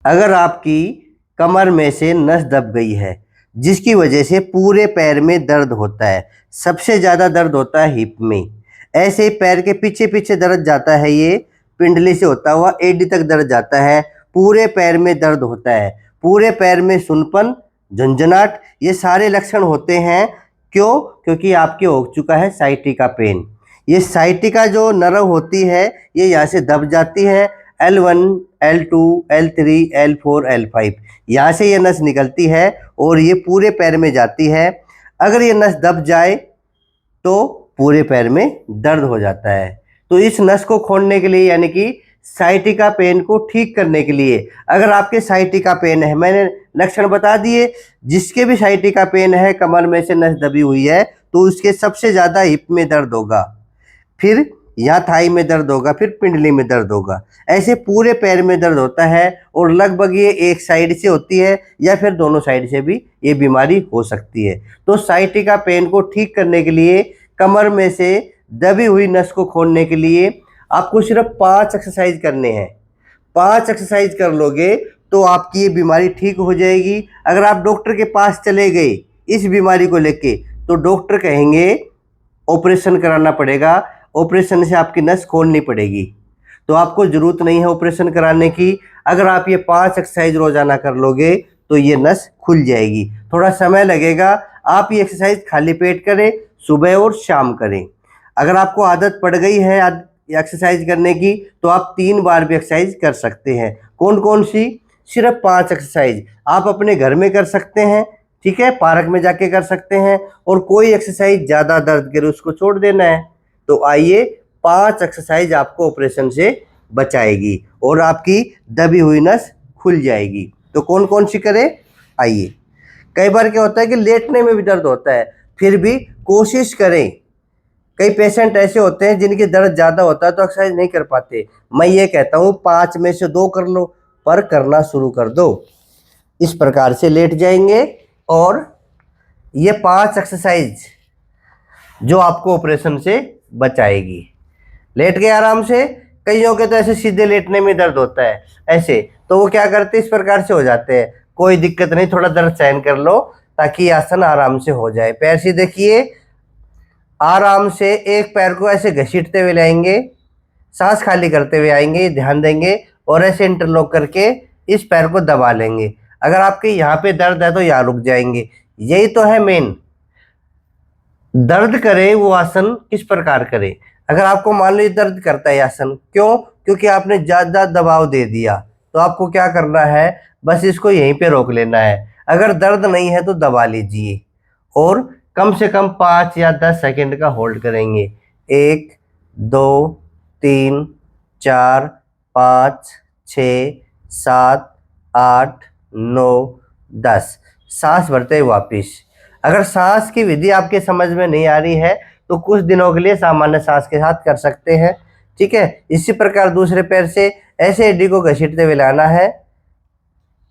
अगर आपकी कमर में से नस दब गई है जिसकी वजह से पूरे पैर में दर्द होता है, सबसे ज़्यादा दर्द होता है हिप में। ऐसे ही पैर के पीछे पीछे दर्द जाता है, ये पिंडली से होता हुआ एडी तक दर्द जाता है। पूरे पैर में दर्द होता है, पूरे पैर में सुनपन, झंझनाहट, ये सारे लक्षण होते हैं। क्यों? क्योंकि आपके हो चुका है साइटिका पेन। ये साइटिका जो नर्व होती है ये यहाँ से दब जाती है। L1, L2, L3, L4, L5 यहाँ से ये नस निकलती है और ये पूरे पैर में जाती है। अगर ये नस दब जाए तो पूरे पैर में दर्द हो जाता है। तो इस नस को खोलने के लिए, यानी कि साइटिका पेन को ठीक करने के लिए, अगर आपके साइटिका पेन है, मैंने लक्षण बता दिए, जिसके भी साइटिका पेन है, कमर में से नस दबी हुई है, तो उसके सबसे ज़्यादा हिप में दर्द होगा, फिर यहाँ थाई में दर्द होगा, फिर पिंडली में दर्द होगा। ऐसे पूरे पैर में दर्द होता है और लगभग ये एक साइड से होती है या फिर दोनों साइड से भी ये बीमारी हो सकती है। तो साइटिका पेन को ठीक करने के लिए, कमर में से दबी हुई नस को खोलने के लिए आपको सिर्फ 5 एक्सरसाइज करने हैं। 5 एक्सरसाइज कर लोगे तो आपकी ये बीमारी ठीक हो जाएगी। अगर आप डॉक्टर के पास चले गए इस बीमारी को लेके तो डॉक्टर कहेंगे ऑपरेशन कराना पड़ेगा, ऑपरेशन से आपकी नस खोलनी पड़ेगी। तो आपको ज़रूरत नहीं है ऑपरेशन कराने की। अगर आप ये 5 एक्सरसाइज रोज़ाना कर लोगे तो ये नस खुल जाएगी। थोड़ा समय लगेगा। आप ये एक्सरसाइज खाली पेट करें, सुबह और शाम करें। अगर आपको आदत पड़ गई है एक्सरसाइज करने की तो आप 3 बार भी एक्सरसाइज कर सकते हैं। कौन कौन सी? सिर्फ 5 एक्सरसाइज आप अपने घर में कर सकते हैं, ठीक है, पार्क में जाके कर सकते हैं। और कोई एक्सरसाइज ज़्यादा दर्द करे उसको छोड़ देना है। तो आइए, 5 एक्सरसाइज आपको ऑपरेशन से बचाएगी और आपकी दबी हुई नस खुल जाएगी। तो कौन कौन सी करें? आइए। कई बार क्या होता है कि लेटने में भी दर्द होता है, फिर भी कोशिश करें। कई पेशेंट ऐसे होते हैं जिनकी दर्द ज़्यादा होता है तो एक्सरसाइज नहीं कर पाते। मैं ये कहता हूँ 5 में से 2 कर लो, पर करना शुरू कर दो। इस प्रकार से लेट जाएंगे और ये 5 एक्सरसाइज जो आपको ऑपरेशन से बचाएगी। लेट गए आराम से। कईयों के तो ऐसे सीधे लेटने में दर्द होता है ऐसे, तो वो क्या करते हैं, इस प्रकार से हो जाते हैं। कोई दिक्कत नहीं, थोड़ा दर्द सहन कर लो ताकि आसन आराम से हो जाए। पैर सीधे किए, आराम से एक पैर को ऐसे घसीटते हुए लाएंगे, सांस खाली करते हुए आएंगे, ध्यान देंगे, और ऐसे इंटरलॉक करके इस पैर को दबा लेंगे। अगर आपके यहाँ पे दर्द है तो यहाँ रुक जाएंगे। यही तो है मेन। दर्द करे वो आसन किस प्रकार करे। अगर आपको मान लो दर्द करता है आसन, क्यों? क्योंकि आपने ज़्यादा दबाव दे दिया। तो आपको क्या करना है, बस इसको यहीं पे रोक लेना है। अगर दर्द नहीं है तो दबा लीजिए और कम से कम 5 या 10 सेकंड का होल्ड करेंगे। 1, 2, 3, 4, 5, 6, 7, 8, 9, 10। सांस भरते ही वापिस। अगर सांस की विधि आपके समझ में नहीं आ रही है तो कुछ दिनों के लिए सामान्य सांस के साथ कर सकते हैं, ठीक है। इसी प्रकार दूसरे पैर से ऐसे एडी को घसीटते हुए लाना है,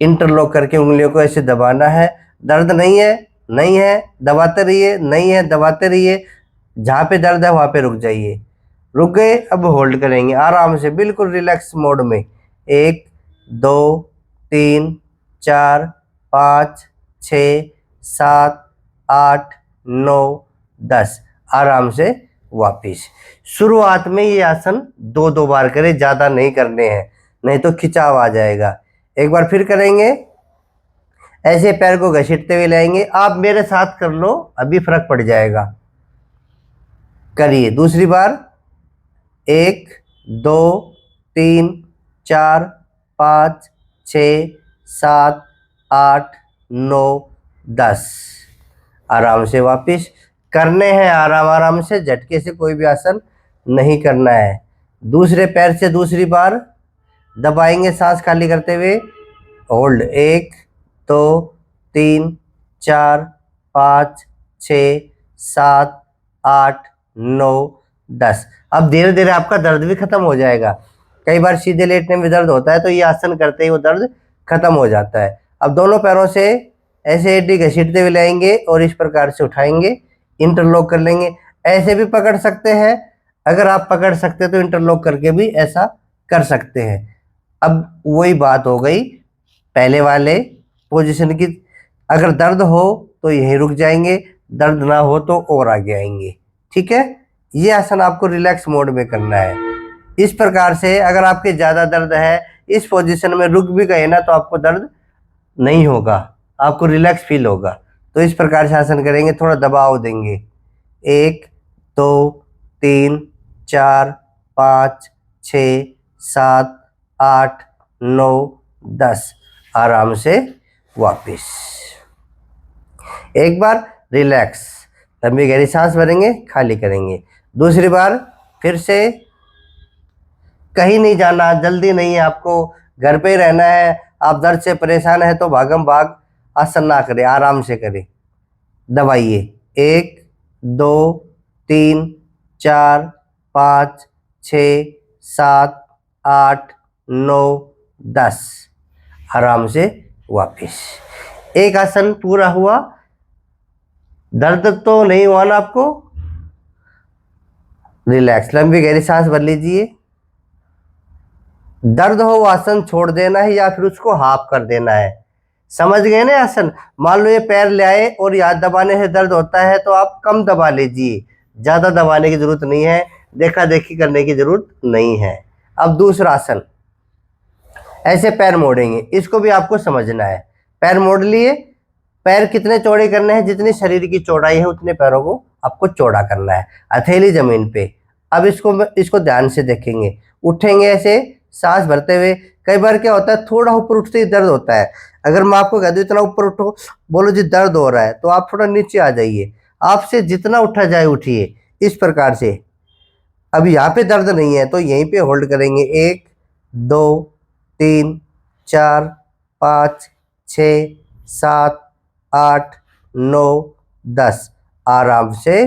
इंटरलॉक करके उंगलियों को ऐसे दबाना है। दर्द नहीं है, नहीं है, दबाते रहिए, नहीं है, दबाते रहिए। जहाँ पे दर्द है वहाँ पे रुक जाइए। रुक गए, अब होल्ड करेंगे आराम से, बिल्कुल रिलैक्स मोड में। 1, 2, 3, 4, 5, 6, 7, 8, 9, 10। आराम से वापिस। शुरुआत में ये आसन 2-2 बार करें, ज़्यादा नहीं करने हैं, नहीं तो खिंचाव आ जाएगा। एक बार फिर करेंगे, ऐसे पैर को घसीटते हुए लाएंगे। आप मेरे साथ कर लो, अभी फर्क पड़ जाएगा। करिए दूसरी बार। 1, 2, 3, 4, 5, 6, 7, 8, 9, 10। आराम से वापिस करने हैं, आराम आराम से, झटके से कोई भी आसन नहीं करना है। दूसरे पैर से दूसरी बार दबाएंगे सांस खाली करते हुए। होल्ड। 1, 2, 3, 4, 5, 6, 7, 8, 9, 10। अब धीरे धीरे आपका दर्द भी खत्म हो जाएगा। कई बार सीधे लेटने में दर्द होता है तो ये आसन करते ही वो दर्द खत्म हो जाता है। अब दोनों पैरों से ऐसे एडी घसीटते हुए लाएंगे और इस प्रकार से उठाएंगे, इंटरलॉक कर लेंगे। ऐसे भी पकड़ सकते हैं, अगर आप पकड़ सकते हैं तो इंटरलॉक करके भी ऐसा कर सकते हैं। अब वही बात हो गई, पहले वाले पोजीशन की, अगर दर्द हो तो यहीं रुक जाएंगे, दर्द ना हो तो और आगे आएंगे। ठीक है, ये आसन आपको रिलैक्स मोड में करना है। इस प्रकार से अगर आपके ज़्यादा दर्द है, इस पोजीशन में रुक भी गए ना तो आपको दर्द नहीं होगा, आपको रिलैक्स फील होगा। तो इस प्रकार से आसन करेंगे, थोड़ा दबाव देंगे। 1 2 3 4 5 6 7 8 9 10, आराम से वापस। एक बार रिलैक्स, लंबी गहरी सांस भरेंगे, खाली करेंगे। दूसरी बार फिर से, कहीं नहीं जाना, जल्दी नहीं है आपको, घर पे ही रहना है। आप दर्द से परेशान है तो भागम भाग आसन ना करें, आराम से करें। दबाइए, 1 2 3 4 5 6 7 8 9 10, आराम से वापस। एक आसन पूरा हुआ। दर्द तो नहीं हुआ ना आपको? रिलैक्स, लंबी गहरी सांस भर लीजिए। दर्द हो आसन छोड़ देना है या फिर उसको हाफ कर देना है। समझ गए ना आसन? मान लो ये पैर ले आए और याद दबाने से दर्द होता है तो आप कम दबा लीजिए, ज्यादा दबाने की जरूरत नहीं है, देखा देखी करने की जरूरत नहीं है। अब दूसरा आसन, ऐसे पैर मोड़ेंगे, इसको भी आपको समझना है। पैर मोड़ लिए, पैर कितने चौड़े करने हैं, जितनी शरीर की चौड़ाई है उतने पैरों को आपको चौड़ा करना है, हथेली जमीन पे। अब इसको ध्यान से देखेंगे, उठेंगे ऐसे सांस भरते हुए। कई बार क्या होता है, थोड़ा ऊपर उठते ही दर्द होता है। अगर मैं आपको कह दूं इतना ऊपर उठो, बोलो जी दर्द हो रहा है, तो आप थोड़ा नीचे आ जाइए, आपसे जितना उठा जाए उठिए, इस प्रकार से। अब यहाँ पे दर्द नहीं है तो यहीं पे होल्ड करेंगे। 1 2 3 4 5 6 7 8 9 10, आराम से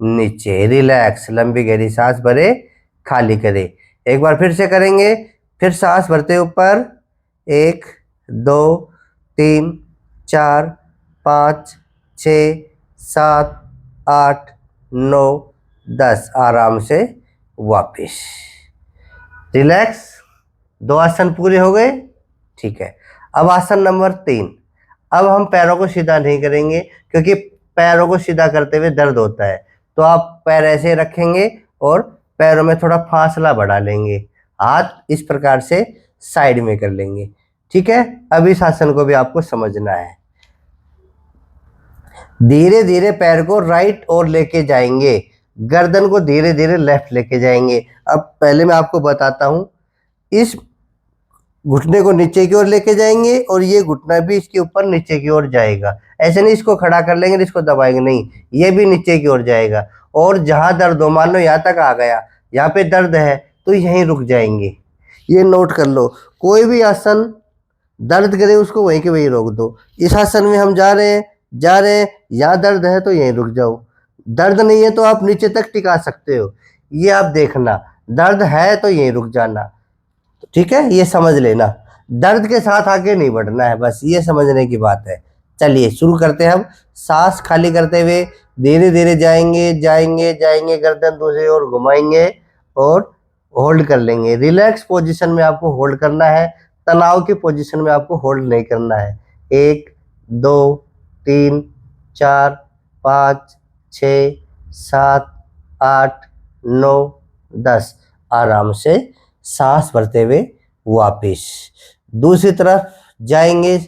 नीचे। रिलैक्स, लंबी गहरी सांस भरे, खाली करें। एक बार फिर से करेंगे, फिर सांस भरते ऊपर। 1 2 3 4 5 6 7 8 9 10, आराम से वापिस। रिलैक्स, 2 आसन पूरे हो गए। ठीक है, अब आसन नंबर 3। अब हम पैरों को सीधा नहीं करेंगे क्योंकि पैरों को सीधा करते हुए दर्द होता है। तो आप पैर ऐसे रखेंगे और पैरों में थोड़ा फासला बढ़ा लेंगे, हाथ इस प्रकार से साइड में कर लेंगे। ठीक है, अब इस आसन को भी आपको समझना है। धीरे धीरे पैर को राइट और लेके जाएंगे, गर्दन को धीरे धीरे लेफ्ट लेके जाएंगे। अब पहले मैं आपको बताता हूं, इस घुटने को नीचे की ओर लेके जाएंगे और ये घुटना भी इसके ऊपर नीचे की ओर जाएगा। ऐसे नहीं इसको खड़ा कर लेंगे, इसको दबाएंगे नहीं, ये भी नीचे की ओर जाएगा। और जहां दर्द हो, मान लो यहाँ तक आ गया, यहाँ पे दर्द है तो यहीं रुक जाएंगे। ये नोट कर लो, कोई भी आसन दर्द करे उसको वहीं के वहीं रोक दो। इस आसन में हम जा रहे हैं, यहाँ दर्द है तो यहीं रुक जाओ, दर्द नहीं है तो आप नीचे तक टिका सकते हो। ये आप देखना, दर्द है तो यहीं रुक जाना। ठीक है, ये समझ लेना, दर्द के साथ आगे नहीं बढ़ना है, बस ये समझने की बात है। चलिए शुरू करते हैं। हम सांस खाली करते हुए धीरे धीरे जाएंगे जाएंगे जाएंगे, गर्दन दूसरी ओर घुमाएंगे और होल्ड कर लेंगे। रिलैक्स पोजीशन में आपको होल्ड करना है, तनाव की पोजीशन में आपको होल्ड नहीं करना है। 1 2 3 4 5 6 7 8 9 10, आराम से सांस भरते हुए वापिस। दूसरी तरफ जाएंगे,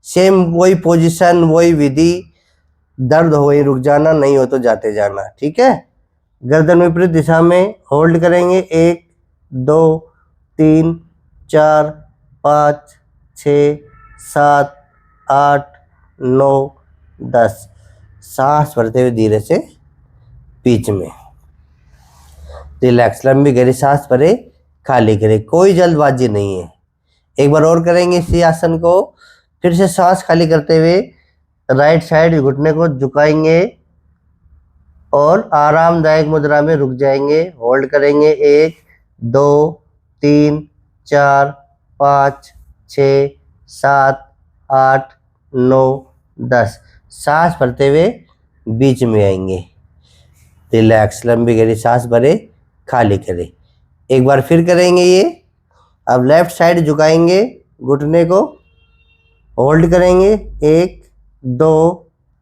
सेम वही पोजीशन, वही विधि। दर्द हो वही रुक जाना, नहीं हो तो जाते जाना। ठीक है, गर्दन विपरीत दिशा में होल्ड करेंगे। 1 2 3 4 5 6 7 8 9 10, सांस भरते हुए धीरे से बीच में। रिलैक्स, लंबी गहरी सांस भरे, खाली करें, कोई जल्दबाजी नहीं है। एक बार और करेंगे इसी आसन को। फिर से सांस खाली करते हुए राइट साइड घुटने को झुकाएंगे और आरामदायक मुद्रा में रुक जाएंगे, होल्ड करेंगे। 1 2 3 4 5 6 7 8 9 10, सांस भरते हुए बीच में आएंगे। रिलैक्स, लंबी गहरी सांस भरे, खाली करें। एक बार फिर करेंगे ये। अब लेफ्ट साइड झुकाएंगे घुटने को होल्ड करेंगे 1 2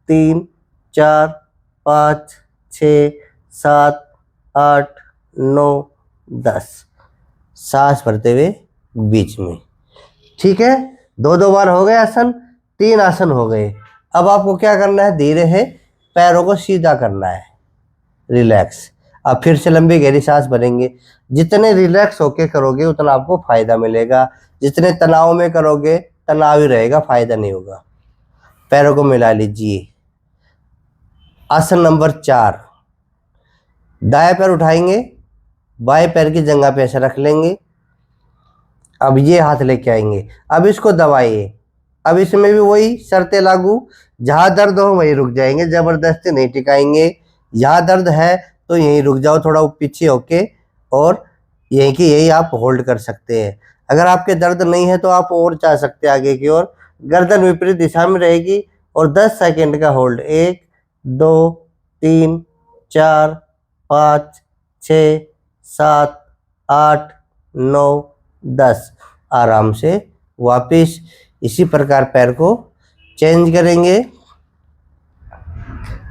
3 4 5 6 7 8 9 10। सांस भरते हुए बीच में। ठीक है, 2 बार हो गए आसन, 3 आसन हो गए। अब आपको क्या करना है, धीरे है पैरों को सीधा करना है, रिलैक्स। अब फिर से लंबी गहरी सांस भरेंगे। जितने रिलैक्स होके करोगे उतना आपको फायदा मिलेगा। जितने तनाव में करोगे तनाव ही रहेगा, फायदा नहीं होगा। पैरों को मिला लीजिए। आसन नंबर 4, दायां पैर उठाएंगे, बाएं पैर की जंघा पे ऐसे रख लेंगे। अब ये हाथ लेके आएंगे, अब इसको दबाइए। अब इसमें भी वही शर्तें लागू, जहां दर्द हो वहीं रुक जाएंगे, जबरदस्ती नहीं टिकाएंगे। यहाँ दर्द है तो यहीं रुक जाओ थोड़ा पीछे होके, और यहीं की यही आप होल्ड कर सकते हैं। अगर आपके दर्द नहीं है तो आप और जा सकते हैं आगे की ओर। गर्दन विपरीत दिशा में रहेगी और 10 सेकंड का होल्ड। 1 2 3 4 5 6 7 8 9 10। आराम से वापिस इसी प्रकार पैर को चेंज करेंगे,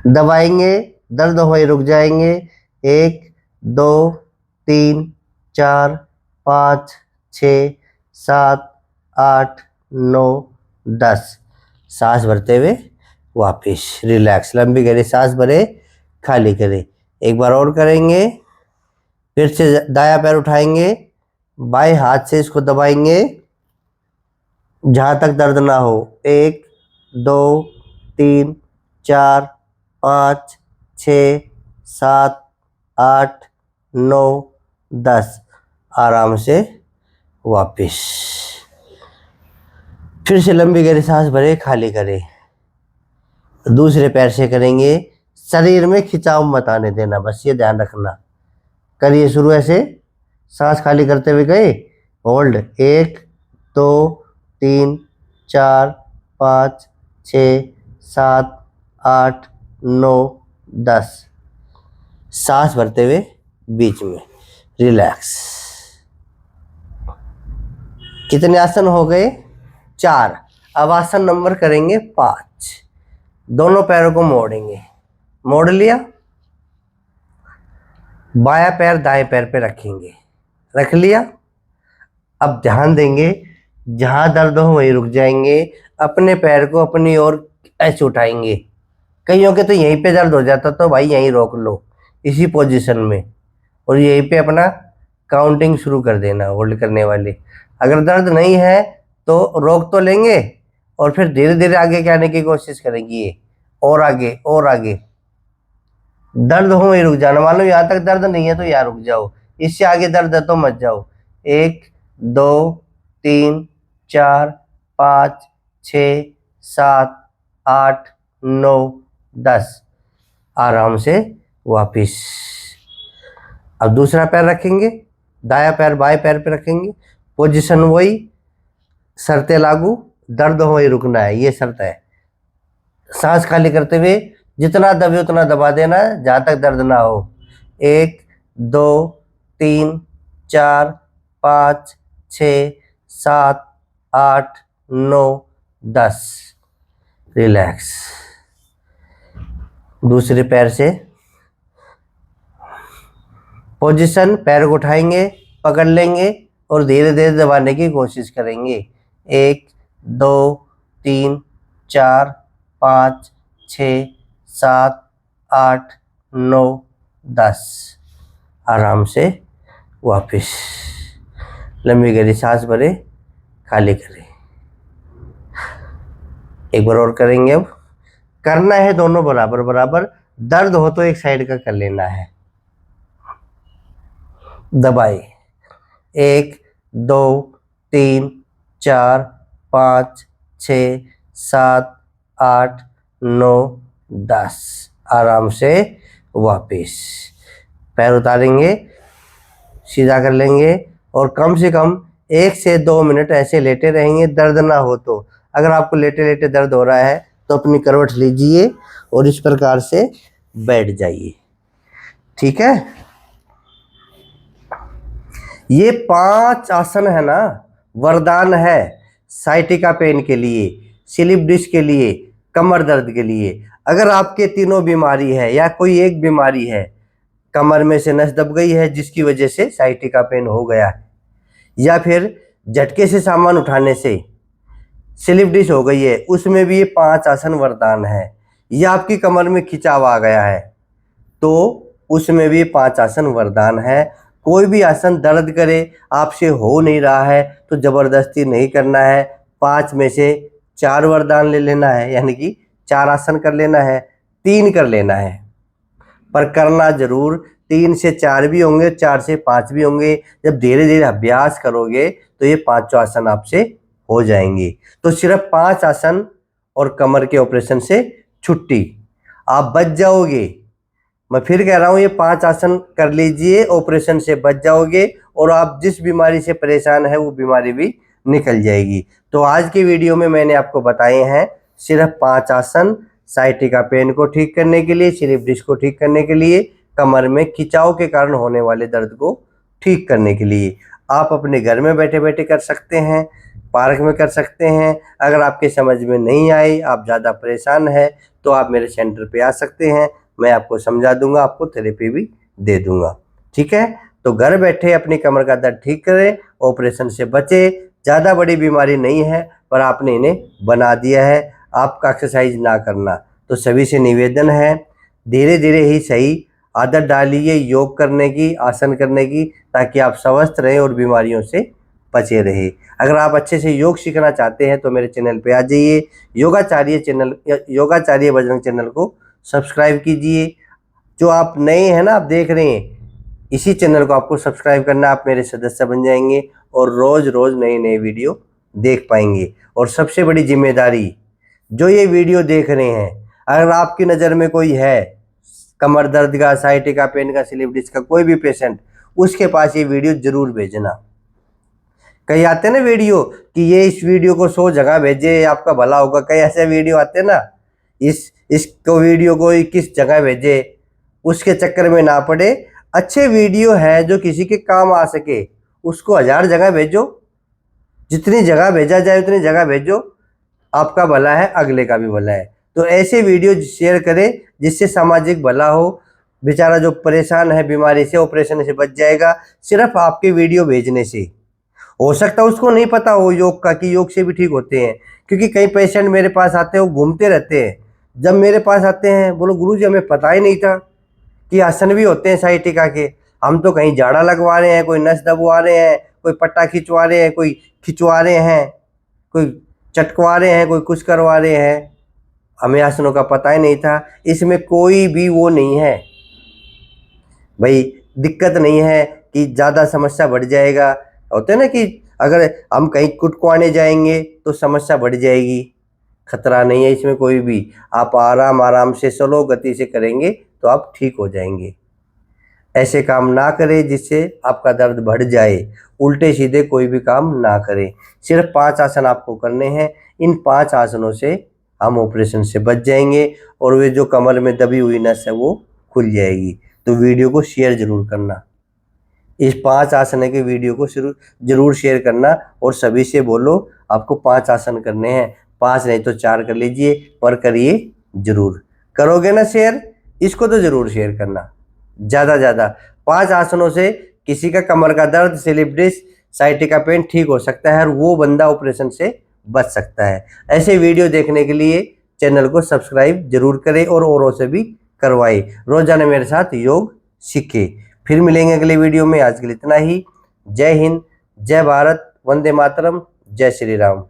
दबाएंगे, दर्द हो रुक जाएंगे। 1 2 3 4 5 6 7 8 9 10। सांस भरते हुए वापिस रिलैक्स, लंबी गहरी सांस भरे, खाली करें। एक बार और करेंगे। फिर से दायां पैर उठाएंगे, बाएं हाथ से इसको दबाएंगे जहां तक दर्द ना हो। 1 2 3 4 5 6 7 8 9 10। आराम से वापिस फिर से लंबी गहरी सांस भरे, खाली करें। दूसरे पैर से करेंगे। शरीर में खिंचाव मत आने देना, बस ये ध्यान रखना। करिए शुरू ऐसे, सांस खाली करते हुए गए, होल्ड। 1 2 3 4 5 6 7 8 9 10। सांस भरते हुए बीच में रिलैक्स। कितने आसन हो गए? 4। अब आसन नंबर करेंगे 5। दोनों पैरों को मोड़ेंगे, मोड़ लिया, बायां पैर दाएं पैर पे रखेंगे, रख लिया। अब ध्यान देंगे, जहां दर्द हो वहीं रुक जाएंगे। अपने पैर को अपनी ओर ऐसे उठाएंगे। कईयों के तो यहीं पे दर्द हो जाता, तो भाई यहीं रोक लो इसी पोजीशन में, और यहीं पे अपना काउंटिंग शुरू कर देना होल्ड करने वाली। अगर दर्द नहीं है तो रोक तो लेंगे और फिर धीरे धीरे आगे के आने की कोशिश करेंगे, ये और आगे और आगे। दर्द हो वहीं रुक जाना, मान लो यहाँ तक दर्द नहीं है तो यहाँ रुक जाओ, इससे आगे दर्द है तो मत जाओ। 1 2 3 4 5 6 7 8 9 10। आराम से वापिस। अब दूसरा पैर रखेंगे, दायां पैर बाएं पैर पे रखेंगे, पोजीशन वही, शर्तें लागू, दर्द हो वहीं रुकना है, ये शर्त है। सांस खाली करते हुए जितना दबे उतना दबा देना जहां तक दर्द ना हो। 1 2 3 4 5 6 7 8 9 10। रिलैक्स। दूसरे पैर से पोजीशन, पैर को उठाएंगे, पकड़ लेंगे और धीरे धीरे दबाने की कोशिश करेंगे। 1 2 3 4 5 6 7 8 9 10। आराम से वापिस लंबी गहरी सांस भरे, खाली करें। एक बार और करेंगे। अब करना है दोनों बराबर बराबर, दर्द हो तो एक साइड का कर लेना है। दबाए। 1 2 3 4 5 6 7 8 9 10। आराम से वापिस पैर उतारेंगे, सीधा कर लेंगे और कम से कम 1 से 2 मिनट ऐसे लेटे रहेंगे, दर्द ना हो तो। अगर आपको लेटे लेटे दर्द हो रहा है तो अपनी करवट लीजिए और इस प्रकार से बैठ जाइए। ठीक है, ये 5 आसन है ना, वरदान है साइटिका पेन के लिए। स्लिप डिस्क के लिए, कमर दर्द के लिए। अगर आपके तीनों बीमारी है या कोई एक बीमारी है, कमर में से नस दब गई है जिसकी वजह से साइटिका पेन हो गया है, या फिर झटके से सामान उठाने से स्लिप डिस्क हो गई है, उसमें भी ये 5 आसन वरदान है। या आपकी कमर में खिंचाव आ गया है तो उसमें भी 5 आसन वरदान है। कोई भी आसन दर्द करे, आपसे हो नहीं रहा है तो ज़बरदस्ती नहीं करना है। 5 में से 4 वरदान ले लेना है, यानी कि 4 आसन कर लेना है, 3 कर लेना है, पर करना जरूर 3 से 4 भी होंगे, 4 से 5 भी होंगे। जब धीरे धीरे अभ्यास करोगे तो ये 5 आसन आपसे हो जाएंगे। तो सिर्फ 5 आसन और कमर के ऑपरेशन से छुट्टी, आप बच जाओगे। मैं फिर कह रहा हूँ, ये 5 आसन कर लीजिए, ऑपरेशन से बच जाओगे और आप जिस बीमारी से परेशान है वो बीमारी भी निकल जाएगी। तो आज की वीडियो में मैंने आपको बताए हैं सिर्फ 5 आसन, साइटिका पेन को ठीक करने के लिए, स्लिप डिस्क को ठीक करने के लिए, कमर में खिंचाव के कारण होने वाले दर्द को ठीक करने के लिए। आप अपने घर में बैठे बैठे कर सकते हैं, पार्क में कर सकते हैं। अगर आपके समझ में नहीं आई, आप ज़्यादा परेशान है, तो आप मेरे सेंटर पे आ सकते हैं, मैं आपको समझा दूंगा, आपको थेरेपी भी दे दूंगा। ठीक है, तो घर बैठे अपनी कमर का दर्द ठीक करें, ऑपरेशन से बचे। ज़्यादा बड़ी बीमारी नहीं है पर आपने इन्हें बना दिया है, आपका एक्सरसाइज ना करना। तो सभी से निवेदन है, धीरे धीरे ही सही आदत डालिए योग करने की, आसन करने की, ताकि आप स्वस्थ रहें और बीमारियों से बचे रहे। अगर आप अच्छे से योग सीखना चाहते हैं तो मेरे चैनल पे आ जाइए, योगाचार्य चैनल, योगाचार्य बजरंग चैनल को सब्सक्राइब कीजिए। जो आप नए हैं ना, आप देख रहे हैं, इसी चैनल को आपको सब्सक्राइब करना, आप मेरे सदस्य बन जाएंगे और रोज़ रोज़ नए नए वीडियो देख पाएंगे। और सबसे बड़ी जिम्मेदारी, जो ये वीडियो देख रहे हैं, अगर आपकी नज़र में कोई है कमर दर्द का, साइटिका पेन का, स्लिप डिस्क का कोई भी पेशेंट, उसके पास ये वीडियो जरूर भेजना। कई आते हैं ना वीडियो कि ये इस वीडियो को 100 जगह भेजे आपका भला होगा, कई ऐसे वीडियो आते हैं ना, इसको वीडियो को 21 जगह भेजे, उसके चक्कर में ना पड़े। अच्छे वीडियो है जो किसी के काम आ सके, उसको 1000 जगह भेजो, जितनी जगह भेजा जाए उतनी जगह भेजो, आपका भला है, अगले का भी भला है। तो ऐसे वीडियो शेयर करें जिससे सामाजिक भला हो। बेचारा जो परेशान है बीमारी से, ऑपरेशन से बच जाएगा सिर्फ आपके वीडियो भेजने से। हो सकता है उसको नहीं पता हो योग का, कि योग से भी ठीक होते हैं, क्योंकि कई पेशेंट मेरे पास आते हैं, वो घूमते रहते हैं। जब मेरे पास आते हैं, बोलो गुरुजी हमें पता ही नहीं था कि आसन भी होते हैं साइटिका के। हम तो कहीं जाड़ा लगवा रहे हैं, कोई नस दबवा रहे हैं, कोई पट्टा खिंचवा रहे हैं, कोई खिंचवा रहे हैं, कोई चटकवा रहे हैं, कोई कुछ करवा रहे हैं, हमें आसनों का पता ही नहीं था। इसमें कोई भी वो नहीं है भाई, दिक्कत नहीं है कि ज़्यादा समस्या बढ़ जाएगा। होते हैं ना कि अगर हम कहीं कुटकुआने जाएंगे तो समस्या बढ़ जाएगी, खतरा नहीं है इसमें कोई भी। आप आराम आराम से स्लो गति से करेंगे तो आप ठीक हो जाएंगे। ऐसे काम ना करें जिससे आपका दर्द बढ़ जाए, उल्टे सीधे कोई भी काम ना करें। सिर्फ 5 आसन आपको करने हैं, इन 5 आसनों से हम ऑपरेशन से बच जाएंगे और वे जो कमर में दबी हुई नस है वो खुल जाएगी। तो वीडियो को शेयर जरूर करना, इस 5 आसन के वीडियो को जरूर शेयर करना और सभी से बोलो आपको 5 आसन करने हैं। 5 नहीं तो 4 कर लीजिए, पर करिए जरूर। करोगे ना शेयर, इसको तो जरूर शेयर करना ज़्यादा। 5 आसनों से किसी का कमर का दर्द, स्लिप डिस्क, साइटिका पेन ठीक हो सकता है और वो बंदा ऑपरेशन से बच सकता है। ऐसे वीडियो देखने के लिए चैनल को सब्सक्राइब जरूर करें और औरों से भी करवाएं। रोजाना मेरे साथ योग सीखे। फिर मिलेंगे अगले वीडियो में। आज के लिए इतना ही। जय हिंद, जय भारत, वंदे मातरम, जय श्री राम।